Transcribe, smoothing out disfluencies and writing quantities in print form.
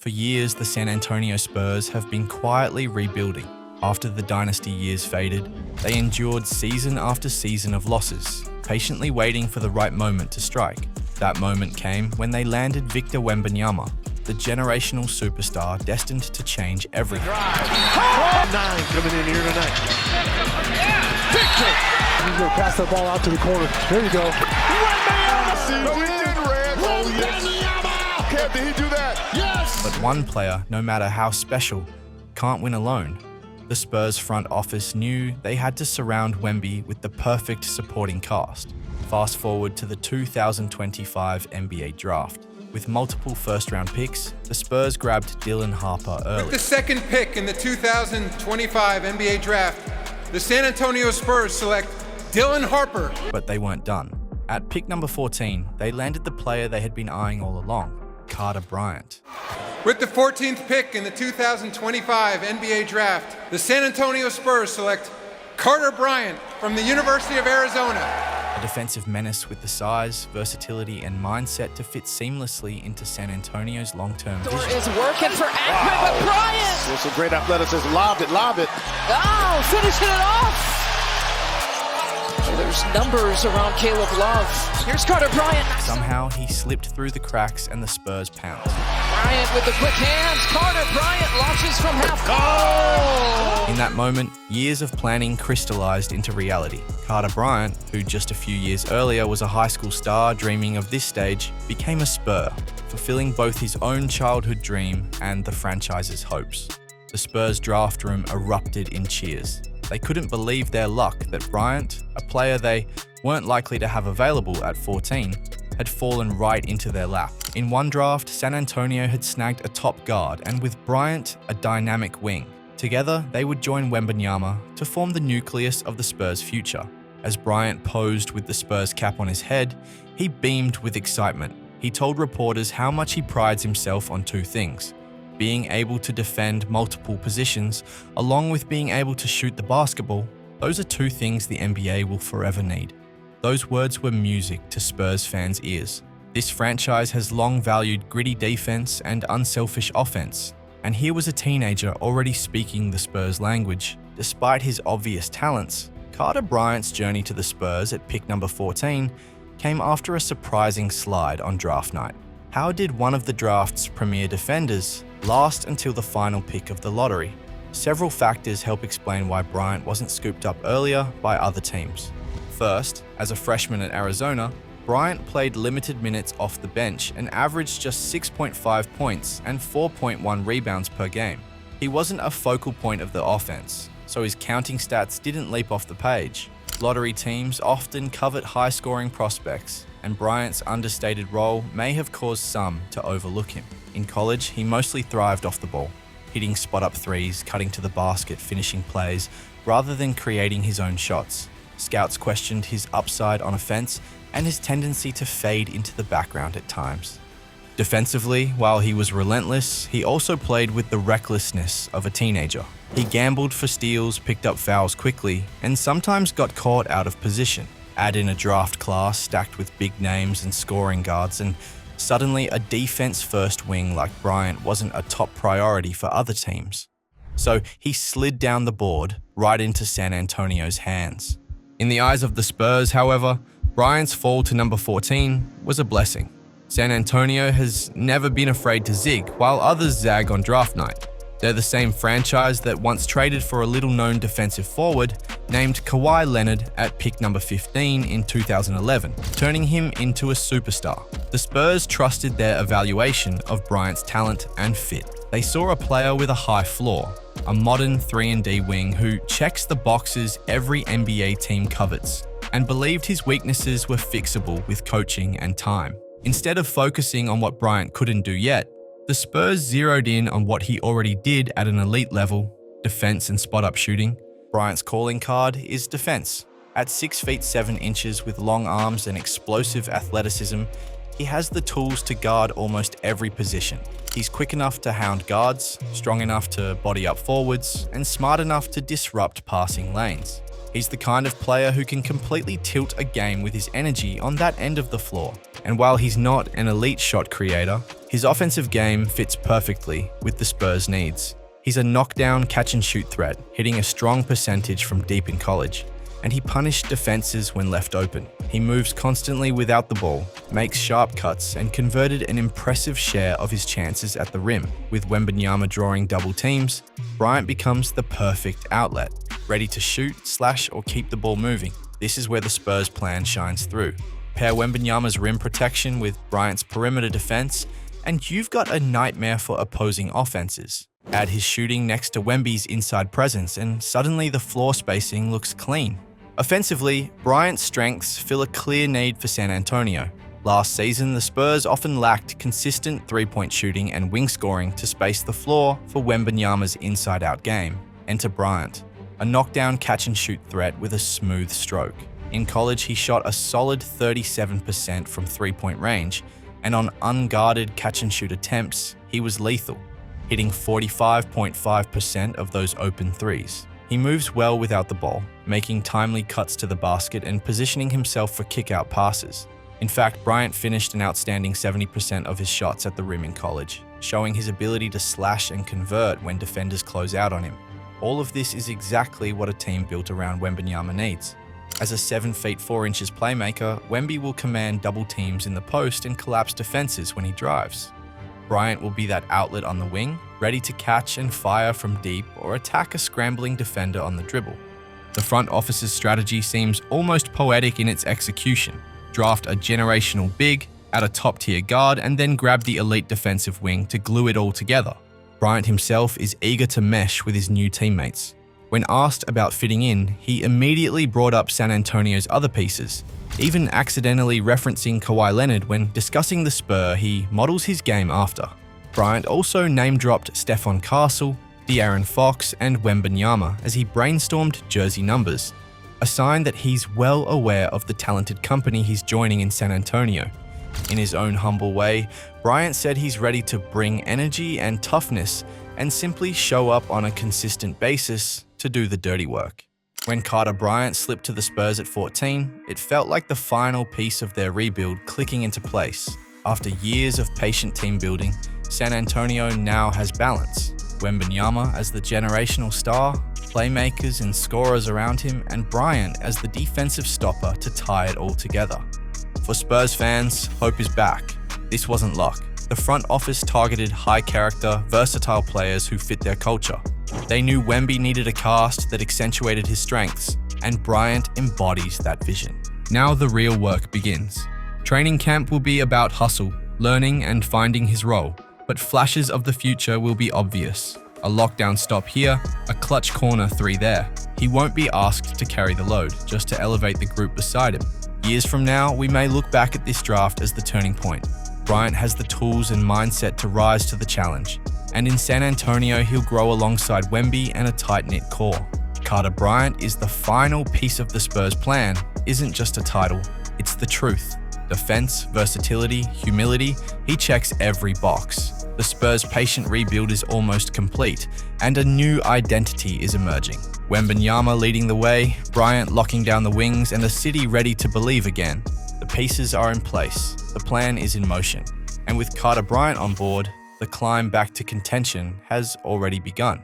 For years, the San Antonio Spurs have been quietly rebuilding. After the dynasty years faded, they endured season after season of losses, patiently waiting for the right moment to strike. That moment came when they landed Victor Wembanyama, the generational superstar destined to change everything. 9 coming in here tonight. Victor! He's going to pass the ball out to the corner. There you go. Wembanyama! No, he didn't, Red. Oh, yes. Kev, did he do that? Yes! But one player, no matter how special, can't win alone. The Spurs front office knew they had to surround Wemby with the perfect supporting cast. Fast forward to the 2025 NBA draft. With multiple first-round picks, the Spurs grabbed Dylan Harper early. With the second pick in the 2025 NBA draft, the San Antonio Spurs select Dylan Harper. But they weren't done. At pick number 14, they landed the player they had been eyeing all along, Carter Bryant. With the 14th pick in the 2025 NBA draft, the San Antonio Spurs select Carter Bryant from the University of Arizona. A defensive menace with the size, versatility, and mindset to fit seamlessly into San Antonio's long-term vision. Is working for Akron, but Bryant! There's some great athleticism. Lob it. Oh, finishing it off! There's numbers around Caleb Love. Here's Carter Bryant. Somehow, he slipped through the cracks and the Spurs pounced. Bryant with the quick hands. Carter Bryant launches from half court. In that moment, years of planning crystallized into reality. Carter Bryant, who just a few years earlier was a high school star dreaming of this stage, became a Spur, fulfilling both his own childhood dream and the franchise's hopes. The Spurs draft room erupted in cheers. They couldn't believe their luck that Bryant, a player they weren't likely to have available at 14, had fallen right into their lap. In one draft, San Antonio had snagged a top guard, and with Bryant, a dynamic wing. Together, they would join Wembanyama to form the nucleus of the Spurs' future. As Bryant posed with the Spurs cap on his head, he beamed with excitement. He told reporters how much he prides himself on two things: being able to defend multiple positions, along with being able to shoot the basketball. Those are two things the NBA will forever need. Those words were music to Spurs fans' ears. This franchise has long valued gritty defense and unselfish offense, and here was a teenager already speaking the Spurs language. Despite his obvious talents, Carter Bryant's journey to the Spurs at pick number 14 came after a surprising slide on draft night. How did one of the draft's premier defenders last until the final pick of the lottery? Several factors help explain why Bryant wasn't scooped up earlier by other teams. First, as a freshman at Arizona, Bryant played limited minutes off the bench and averaged just 6.5 points and 4.1 rebounds per game. He wasn't a focal point of the offense, so his counting stats didn't leap off the page. Lottery teams often covet high-scoring prospects, and Bryant's understated role may have caused some to overlook him. In college, he mostly thrived off the ball, hitting spot-up threes, cutting to the basket, finishing plays, rather than creating his own shots. Scouts questioned his upside on offense and his tendency to fade into the background at times. Defensively, while he was relentless, he also played with the recklessness of a teenager. He gambled for steals, picked up fouls quickly, and sometimes got caught out of position. Add in a draft class stacked with big names and scoring guards, and suddenly a defense-first wing like Bryant wasn't a top priority for other teams. So he slid down the board right into San Antonio's hands. In the eyes of the Spurs, however, Bryant's fall to number 14 was a blessing. San Antonio has never been afraid to zig, while others zag on draft night. They're the same franchise that once traded for a little-known defensive forward named Kawhi Leonard at pick number 15 in 2011, turning him into a superstar. The Spurs trusted their evaluation of Bryant's talent and fit. They saw a player with a high floor, a modern 3-and-D wing who checks the boxes every NBA team covets, and believed his weaknesses were fixable with coaching and time. Instead of focusing on what Bryant couldn't do yet, the Spurs zeroed in on what he already did at an elite level: defense and spot-up shooting. Bryant's calling card is defense. At 6 feet 7 inches with long arms and explosive athleticism, he has the tools to guard almost every position. He's quick enough to hound guards, strong enough to body up forwards, and smart enough to disrupt passing lanes. He's the kind of player who can completely tilt a game with his energy on that end of the floor. And while he's not an elite shot creator, his offensive game fits perfectly with the Spurs' needs. He's a knockdown catch-and-shoot threat, hitting a strong percentage from deep in college, and he punished defenses when left open. He moves constantly without the ball, makes sharp cuts, and converted an impressive share of his chances at the rim. With Wembanyama drawing double teams, Bryant becomes the perfect outlet, ready to shoot, slash, or keep the ball moving. This is where the Spurs' plan shines through. Pair Wembanyama's rim protection with Bryant's perimeter defense, and you've got a nightmare for opposing offenses. Add his shooting next to Wemby's inside presence, and suddenly the floor spacing looks clean. Offensively, Bryant's strengths fill a clear need for San Antonio. Last season, the Spurs often lacked consistent three-point shooting and wing scoring to space the floor for Wembanyama's inside-out game. Enter Bryant, a knockdown catch-and-shoot threat with a smooth stroke. In college, he shot a solid 37% from three-point range, and on unguarded catch-and-shoot attempts, he was lethal, hitting 45.5% of those open threes. He moves well without the ball, making timely cuts to the basket and positioning himself for kick-out passes. In fact, Bryant finished an outstanding 70% of his shots at the rim in college, showing his ability to slash and convert when defenders close out on him. All of this is exactly what a team built around Wembanyama needs. As a 7 feet 4 inches playmaker, Wemby will command double teams in the post and collapse defenses when he drives. Bryant will be that outlet on the wing, ready to catch and fire from deep or attack a scrambling defender on the dribble. The front office's strategy seems almost poetic in its execution. Draft a generational big, add a top-tier guard, and then grab the elite defensive wing to glue it all together. Bryant himself is eager to mesh with his new teammates. When asked about fitting in, he immediately brought up San Antonio's other pieces, even accidentally referencing Kawhi Leonard when discussing the Spur he models his game after. Bryant also name-dropped Stephon Castle, De'Aaron Fox, and Wembanyama as he brainstormed jersey numbers, a sign that he's well aware of the talented company he's joining in San Antonio. In his own humble way, Bryant said he's ready to bring energy and toughness and simply show up on a consistent basis to do the dirty work. When Carter Bryant slipped to the Spurs at 14, it felt like the final piece of their rebuild clicking into place. After years of patient team building, San Antonio now has balance. Wembanyama as the generational star, playmakers and scorers around him, and Bryant as the defensive stopper to tie it all together. For Spurs fans, hope is back. This wasn't luck. The front office targeted high-character, versatile players who fit their culture. They knew Wemby needed a cast that accentuated his strengths, and Bryant embodies that vision. Now the real work begins. Training camp will be about hustle, learning and finding his role, but flashes of the future will be obvious. A lockdown stop here, a clutch corner 3 there. He won't be asked to carry the load, just to elevate the group beside him. Years from now, we may look back at this draft as the turning point. Bryant has the tools and mindset to rise to the challenge. And in San Antonio, he'll grow alongside Wemby and a tight-knit core. Carter Bryant is the final piece of the Spurs' plan, isn't just a title, it's the truth. Defense, versatility, humility, he checks every box. The Spurs' patient rebuild is almost complete, and a new identity is emerging. Wembanyama leading the way, Bryant locking down the wings, and the city ready to believe again. The pieces are in place, the plan is in motion, and with Carter Bryant on board, the climb back to contention has already begun.